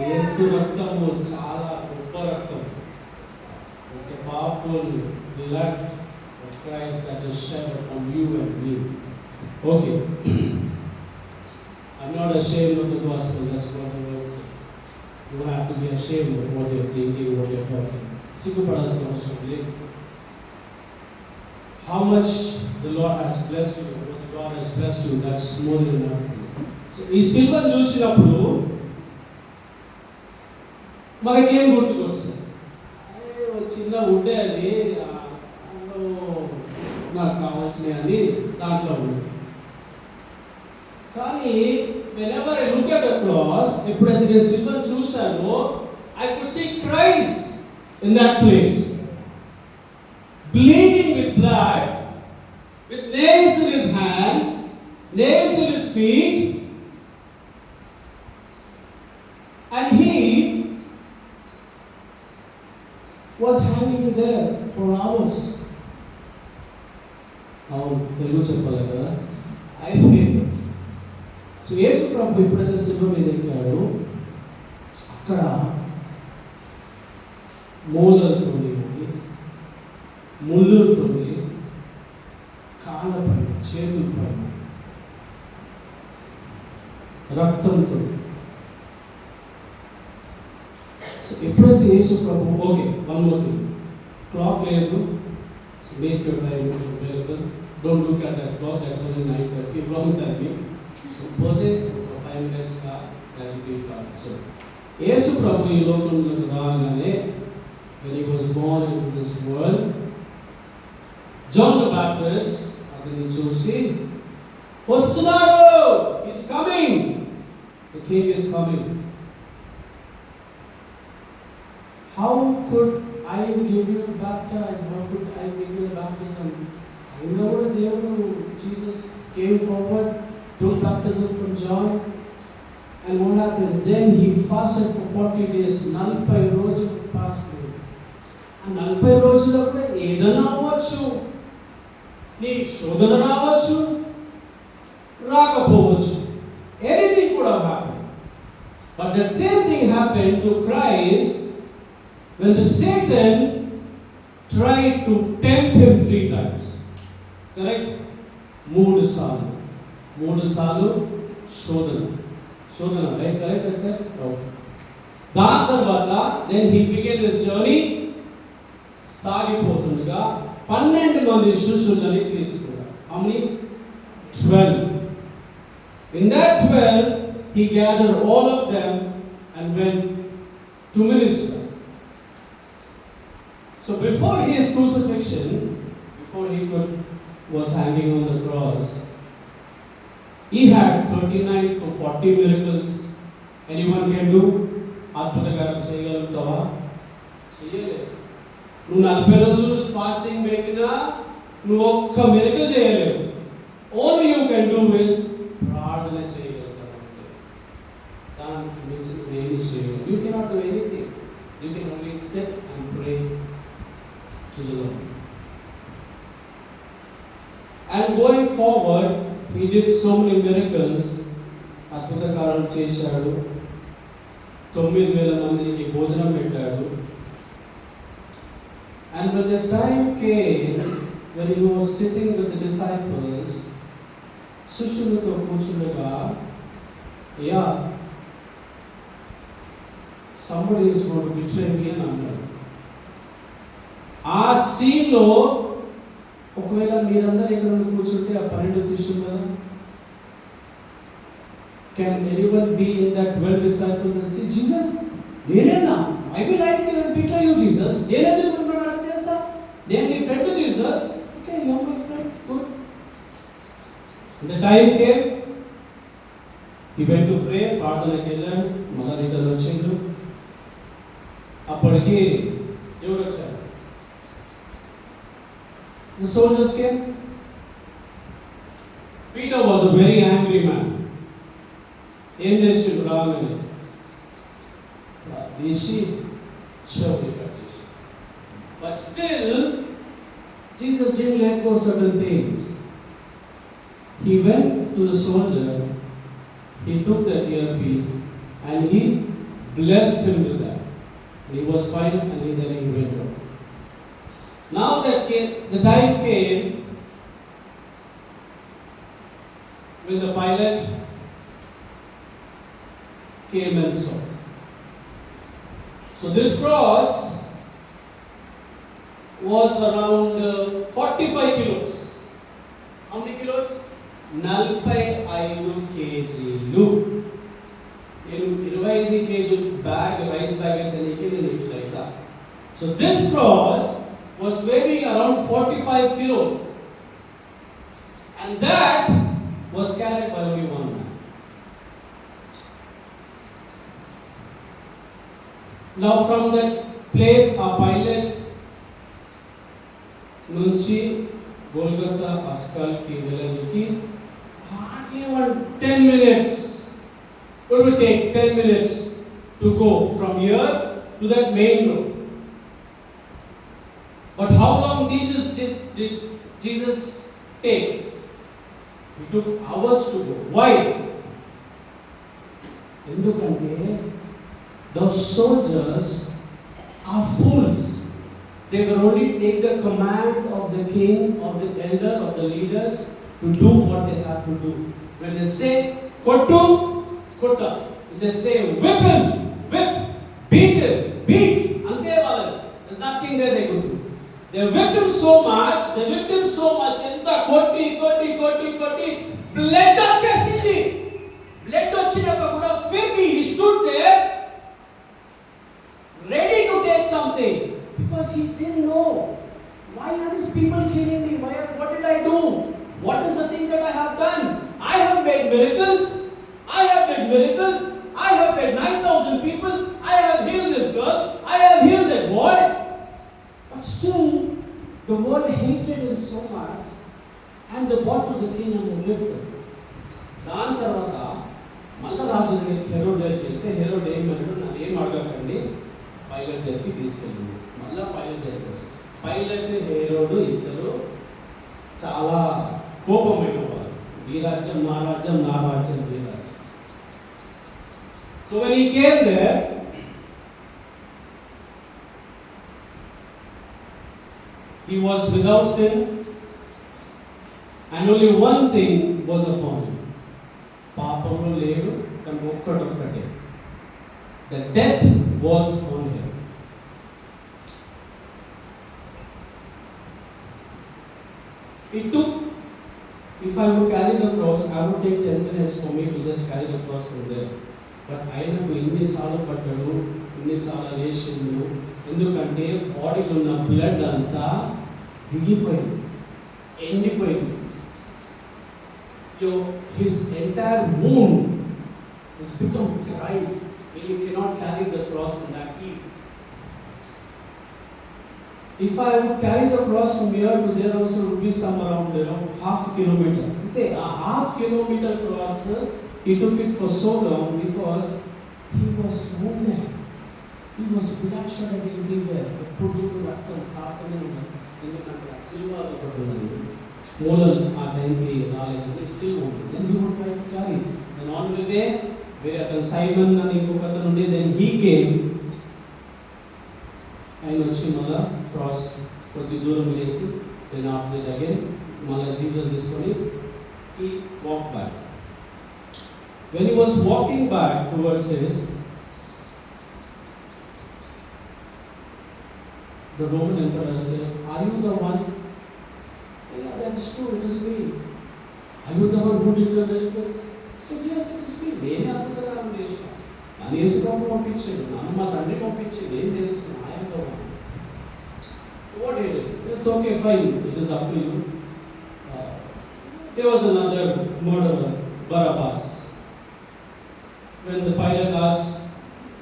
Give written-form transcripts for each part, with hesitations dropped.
యేసు రక్తము చాలా గొప్ప రక్తం. It's a powerful blood of Christ that is shed from you and me. Okay. I'm not ashamed of the gospel. That's what the word says. You have to be ashamed of what you're thinking, what you're talking. సిగ్గుపడాల్సిన అవసరం లేదు. How much the Lord has blessed you, because God has blessed you, that's more than enough. So ఈ silver చూసినప్పుడు మనకేం గుర్తుకొస్తుంది? చిన్న ఉండే అది నాకు కావాల్సినవి అని దాంట్లో ఉంది. కానీ whenever I look at the cross, ఎప్పుడైతే నేను silver చూశానో, I could see Christ in that place, bleeding with blood, with nails in his hands, nails in his feet, and he was hanging there for hours. Telugu చెప్పాలి కదా. అయితే so యేసు ప్రభు ఎప్పుడైతే శిలువ మీద ఎక్కాడో అక్కడ మూలలతో ముళ్ళులతో కాళ్ళపై చేతులపై రక్తంతో, సో ఎప్పుడైతే యేసు ప్రభు okay one more thing, clock లేదు, make your time available. Don't look at that clock, that's only 9:30, wrong timing. So పోతే 5 minutes కా that will be fine. So యేసు ప్రభు ఈ లోకంలోకి రాగానే, when he was born into this world, John the Baptist అతన్ని చూసి వస్తున్నాడు, he's coming, the king is coming. How could I give you baptism? How could I give you baptism? అయినా కూడా దేవుడు, Jesus came forward, took baptism from John, and what happened? Then he fasted for 40 days. 40 రోజులు fast. ఆ 40 రోజుల్లో కూడా ఏదైనా అవ్వచ్చు, నీ శోధన రావచ్చు, రాకపోవచ్చు, anything could have happened. But that same thing happened to Christ when the Satan tried to tempt him 3 times. Correct? 3 సార్లు శోధన, right? Correct, I said? Okay. దాని తర్వాత then he began his journey. సాగిపోతుండగా 12 మంది శిష్యులని తీసుకున్నాడు. How many? 12. In that 12, he gathered all of them and went to minister. So before his crucifixion, before he was hanging on the cross, he had 39 to 40 miracles. Anyone can do? అద్భుతకారం చేయగలుగుతావా? చేయలేదు. నువ్వు 40 రోజులు fasting పెట్టినా నువ్వు ఒక్క miracle చేయలేవు. All you can do is ప్రార్థన చేయగలుగుతావు. దానికి మించి ఏమీ చేయలేవు. You cannot do anything. You can only sit and pray to the Lord. And going forward, he did so many miracles. అద్భుతకారం చేశాడు. 9,000 మందికి భోజనం పెట్టాడు. And when the time came, when he was sitting with the disciples, శిష్యులతో కూర్చుండగా, yeah, somebody is going to betray me అని అన్నాడు. ఆ సీన్లో ఒకవేళ మీరందరూ ఇక్కడ కూర్చుంటే ఆ 12 శిష్యులు కదా, can anyone be in that 12 disciples and say, Jesus, నేనేనా? I will like to betray you, Jesus. నేనెందుకు మిమ్మల్ని అట్లా చేస్తా? నేను నీ friend Jesus. Okay, you are my friend. Good. The time came, he went to pray, ప్రార్థనకి వెళ్ళాడు, మళ్ళా రిటర్న్ వచ్చిండు. అప్పటికి ఎవరు వచ్చారు? The soldiers came. Peter was a very angry man. ఏం చేసిండు రాగానే? తీసి చెవులు కట్టేసి. But still, Jesus didn't let go certain things. He went to the soldier, he took that earpiece and he blessed him with that. He was fine, and then he went out. Now the time came when the Pilate came and saw. So this cross was around 45 kilos. How many kilos? 45 kg. నేను 25 kg bag rice bag అయితే నేను ఇట్లా. So this cross was weighing around 45 kilos, and that was carried by only one man. Now from that place a Pilate నుంచి గోల్గొతా అస్కల్ కి వెళ్ళడానికి hardly 10 minutes. It would take 10 minutes to go from here to that main road. But how long did Jesus take? It took hours to go. Why? ఎందుకంటే those soldiers are fools. They will only take the command of the king, of the elder, of the leaders to do what they have to do. When they say kottu, kotta. When they say whip him, whip, beat him, beat. Ante valadu. There's nothing that they could do. They whipped him so much. Enta kotti, blood వచ్చేసింది. Blood వచ్చినాక కూడా he stood there ready to take something, because he didn't know, why are these people killing me? What did I do? What is the thing that I have done? I have made miracles. I have fed 9,000 people. I have healed this girl. I have healed that boy. But still, the world hated him so much, and they brought to the king and they whipped him. దాని తర్వాత మళ్ళా రాజు దగ్గరికి Herod దగ్గరికి వెళ్తే Herod ఏమన్నాడు, నన్ను ఏం అడగకండి, pilot దగ్గరికి తీసుకెళ్ళింది. మళ్ళా పైలట్ దగ్గరికి పైలట్ హెరోడు ఇద్దరు చాలా కోపమైనవారు. ఈ రాజ్యం నా రాజ్యం, నా రాజ్యం ఈ రాజ్యం. So when he came there, he was without sin, and only one thing was upon him. పాపము లేదు, కానీ ఒక్కటే, the death was on him. It took, if I would carry the cross, I would take 10 minutes for me to just carry the cross from there. But ఆయనకు ఎన్నిసార్లు పట్టాడు, ఎన్నిసార్లు వేసిండు, ఎందుకంటే బాడీలో ఉన్న బ్లడ్ అంతా దిగిపోయింది, ఎండిపోయింది. His entire wound has become dry. You cannot carry the cross in that heat. If I would carry the cross from here to there, also would be some around half kilometer. A half kilometer cross, he took it for so long because he was wounded. He was bloodshot everywhere. Puttu raktam kaatane unnadu. Endukante silver okati unnadi. Moral ఆ టైంకి రాలేదంటే silver ఉంది. Then he would try to carry. Then on the way, వేరే అతను Simon అని ఇంకొక అతను ఉండే, then he came. ఆయన వచ్చి మళ్ళా క్రాస్ కొద్ది దూరం లేచి, then after that again మళ్ళా జీసస్ తీసుకొని he walked back. When he was walking back towards his, the Roman emperor said, "Are you the one?" Yeah, that's true, it is me. Are you the one who did the miracles? He said, yes, it is me. నేనే అద్భుతాలు చేసిన, నన్ను యేసుప్రభు పంపించాడు, నన్ను మా తండ్రి పంపించాడు, ఏం చేస్తున్నా, I am the one. What did it? It's okay, fine, it is up to you. There was another murderer, Barabbas. When the Pilate asked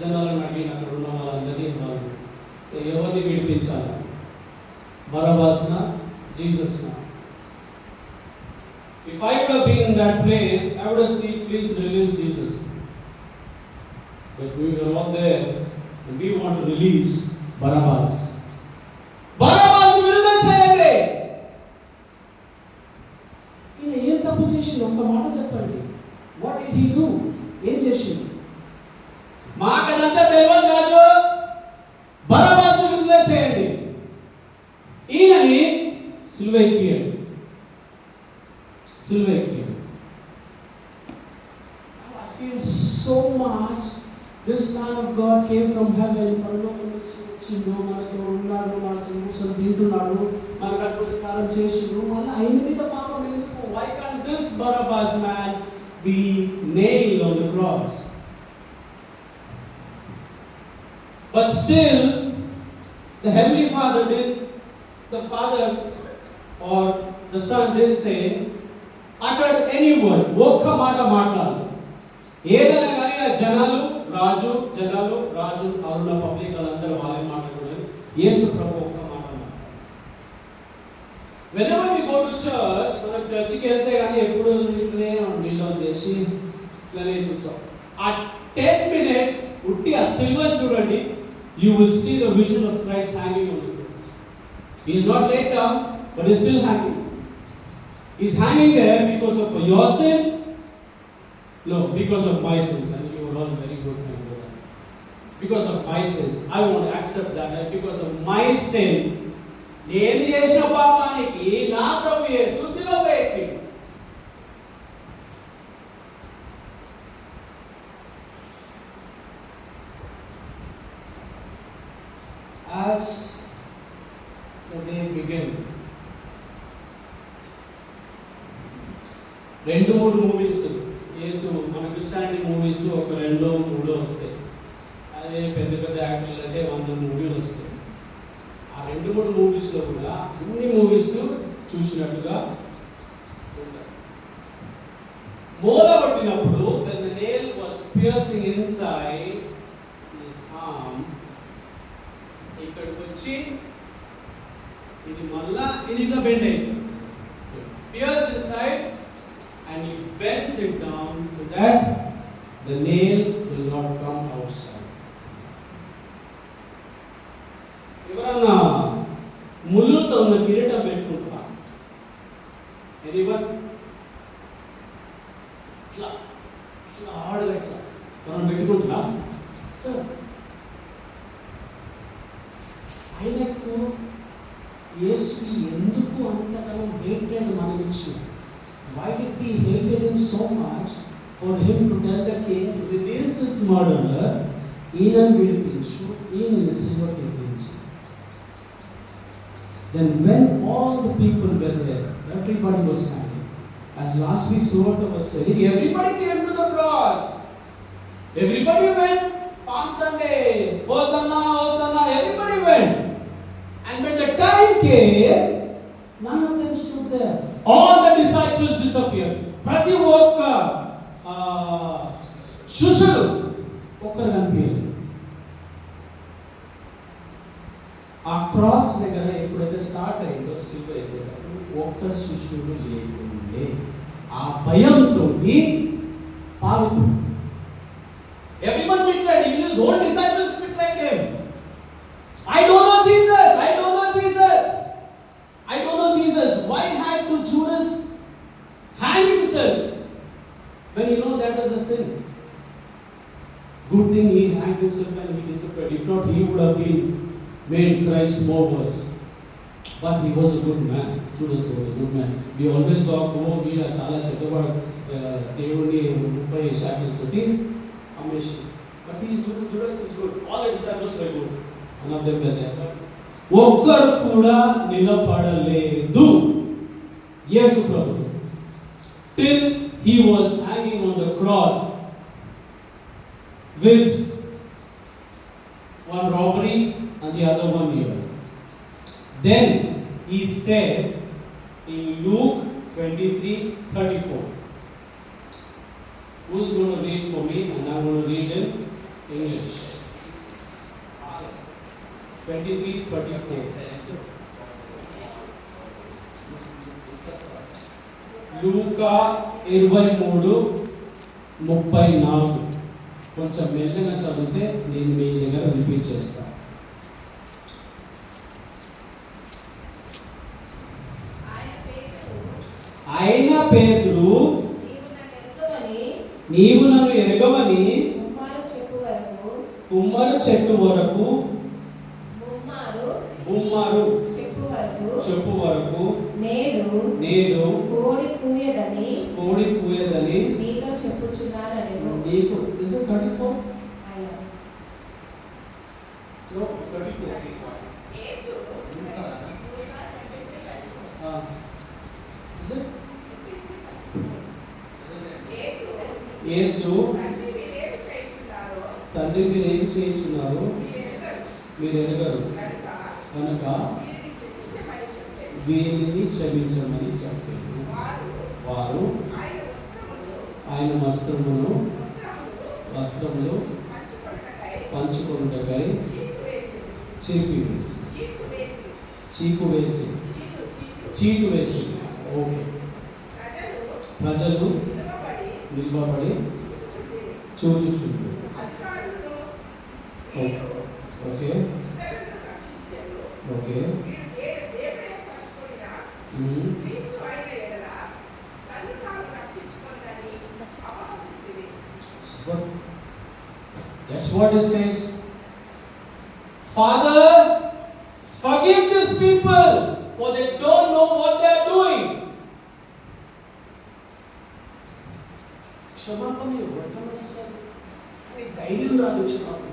జనాలను అడిగిన అక్కడ ఉన్న వాళ్ళందరినీ, వాళ్ళు ఎవరిని విడిపించాలి, బరబాస్నా, జీసస్నా? If I would have been in that place, I would have said, please release Jesus. But we were all there and we want to release Barabbas. Barabbas విడుదల చేయండి. ఈయన ఏం తప్పు చేసిండు? ఒక్క మాట చెప్పండి. What did he do? ఏం చేసిండు? బరబాసును విడుదల చేయండి, ఈయనని సిలువ ఎక్కియండి, సిలువ ఎక్కియండి. I feel so much this man of God came from heaven. పరలోకం నుంచి వచ్చిండు, మనతో ఉన్నాడు, మనతో కూర్చొని తింటున్నాడు, మనకు అద్భుతకారం చేసిండు, మళ్ళీ ఆయన మీద పాపం ఎందుకు? Why can't this Barabbas man be nailed on the cross? But still the Heavenly Father the Father or the Son didn't say, utter any word, ఒక్క మాట మాట్లాడాలి. ఏదైనా కానీ ఆ జనాలు రాజు అరుణ పబ్లిక్ వాళ్ళందరూ వాళ్ళే మాట్లాడుతున్నారు. యేసు ప్రభు ఒక్క మాట మాట్లాడాలి. Whenever we go to church, మనం చర్చికి వెళ్తే కానీ ఎప్పుడు నీళ్ళు చేసి ఇట్లానే చూస్తాం. ఆ 10 minutes ఉట్టి ఆ సిల్వర్ చూడండి, you will see the vision of Christ hanging on the cross. He is not laid down, but he is still hanging. He is hanging there because of your sins. No, because of my sins. And you are all very good. Because of my sins, I won't accept that. Because of my sin, నేను చేసిన పాపానికి నా ప్రభు యేసు సిలువపై ఎక్కిండు. As the day began, 2-3 movies Yesu మన Christianity movies ఒక 2-3 వస్తాయి. అదే పెద్ద పెద్ద యాక్టర్లు అయితే 100 మూవీలు వస్తాయి. ఆ 2-3 మూవీస్లో కూడా అన్ని మూవీస్ చూసినట్టుగా ఉంటాయి. మూల కొట్టినప్పుడు when the nail was piercing inside his arm, ఇక్కడికి వచ్చి ఇది మళ్ళా ఇది ఇట్లా బెండ్ అయింది. Pierce inside and he bends it down so that the nail will not come outside. ఎవరన్నా ముళ్ళుతో ఉన్న కిరీటం పెట్టుకుంటారా? ఎనీవన్? ఇట్లా ఇట్లా హార్డ్గా ఇట్లా మనం పెట్టుకుంటున్నా? ఆయనకు యేసుకి ఎందుకు అంతకన్నా హేటెడ్ మన నుంచి? Why did he hated him so much for him to tell the king, release this murderer, ఈయనను విడిపించు, ఈయనని సిలువకి ఎక్కించు. Then when all the people were there, everybody was standing. As last week Suvarta was saying, everybody came to the cross. Everybody went on Sunday. Hosanna, Hosanna, everybody went. And when the time came, none of them stood there. All the disciples disappeared. ప్రతి ఒక్క శిష్యుడు ఒక్కరు కనిపించారు. ఆ cross దగ్గర ఎప్పుడైతే start అయిందో సిలువ ఎక్కేటప్పుడు ఒక్క శిష్యుడు లేకుండే. ఆ భయంతో పారిపోయాడు. Everyone betrayed, even his own disciples betrayed him. I don't know Jesus. I don't know Jesus. I don't know Jesus. Why had to Judas hang himself when you know that was a sin? Good thing he hanged himself and he disappeared. If not, he would have been made Christ more worse. But he was a good man. Judas was a good man. We always talk, oh, we are chala chakavadu దేవుని 30 shackles తోటి అమ్మేసి. But Judas is good. All the disciples were good. None of them were there. ఒక్కరు కూడా నిలబడలేదు యేసు ప్రభు. Till he was hanging on the cross with one robbery and the other one here. Then he said in Luke 23:34. Who's going to read for me? And I'm going to read in English. 23:34. లూకా 23:34. కొంచెం మెల్లగా చదివితే నేను మీ దగ్గర repeat చేస్తాను. ఆయన పేతురు, నీవు నన్ను ఎరగవని కుమ్మరు చెట్టు వరకు బుమ్మారు చెప్పు వరకు నేడు కోడి కూయదని మీతో చెప్పుచున్నానని. నీకు is it 34? No, 34. Is it? యేసు తండ్రి మీరు ఏం చేయించున్నారు మీరు ఎరగరు కనుక వీరిని క్షమించమని చెప్పారు. వారు ఆయన వస్త్రములు పంచుకొనుటకై చీకు వేసి ఓకే. ప్రజలు నిలబడి చూచుచుండు. Okay okay. That's what it says. Father, forgive these people, for they don't know what they are doing. క్షమాపణ ఇవ్వటం ధైర్యం రాదు. క్షమాపణ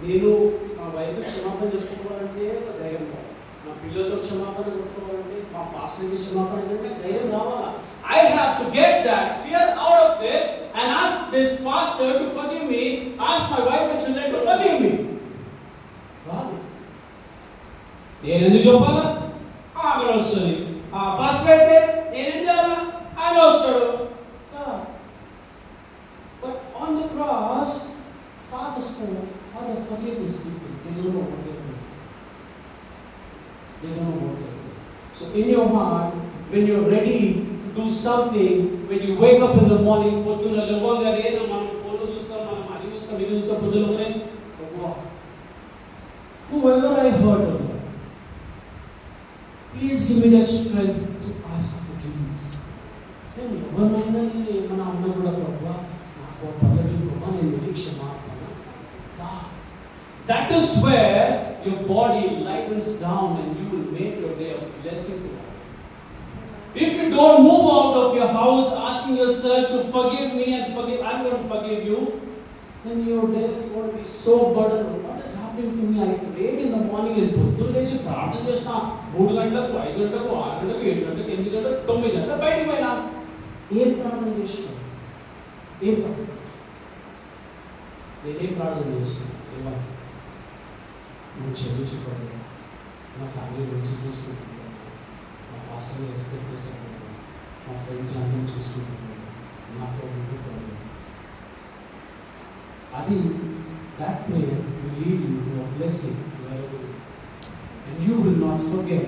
నేను మా వైఫ్ క్షమాపణ చెప్పుకోవాలంటే ధైర్యం రావాలి. నా పిల్లలతో క్షమాపణ చెప్పుకోవాలంటే మా పాస్టర్కి క్షమాపణ అంటే ధైర్యం రావాలా. I have to get that fear out of it and ask this pastor to forgive me, ask my wife and children to forgive me. రాదు. నేను ఎందుకు చెప్పాలా? ఆమె వస్తుంది. ఆ పాస్టర్ అయితే నేనేం చేయాలా? ఆయన వస్తాడు. But on the cross, Father spoke, Father forgive these people. They don't know what they're doing. They don't know what they're doing. So in your heart, when you're ready to do something, when you wake up in the morning, పొద్దున లేవగానే మనం phone చూస్తాం, మనం అది చూస్తాం, ఇది చూస్తాం, పొద్దుననే whoever I hurt, Lord, please give me the strength to ask forgiveness. నేను ఎవరినైనా ఏమైనా అన్నా కూడా ప్రభువా నాకు పర్లేదు ప్రభువా నేను క్షమాపణ. That is where your body lightens down and you will make your day a blessing to God. If you don't move out of your house asking yourself to forgive me and forgive, I'm going to forgive you, then your day is going to be so burdened. What is happening to me? I prayed in the morning and పొద్దున్న లేచి ప్రార్థన చేసిన 3 గంటలకు 5 గంటలకు 6 గంటలకు 7 గంటలకు 8 గంటలకు 9 గంటలకు బయటికి పోయినా ఏం ప్రార్థన చేసిన? నేనేం ప్రార్థన చేసిన? నువ్వు క్షమించుకోవాలి, నా ఫ్యామిలీ గురించి చూసుకుంటున్నాను, మా పాస్టర్ రెస్పెక్ట్ చేస్తున్నాను, మా ఫ్రెండ్స్ అందరినీ చూసుకుంటున్నాను, నాతో ఉంటున్నాను. అది that prayer will lead you to a blessing and you will not forget.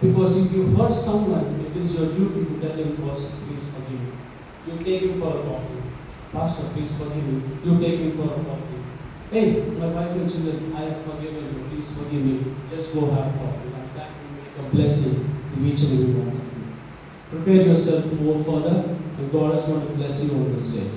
Because if you hurt someone, it is your duty to tell him, boss, please forgive me. You take him for a coffee. Pastor, please forgive me. You take him for a coffee. Hey, my wife and children, I have forgiven you. Please forgive me. Let's go have coffee. And that will make a blessing to each and every one of you. Prepare yourself to move further, and God is going to bless you on this day.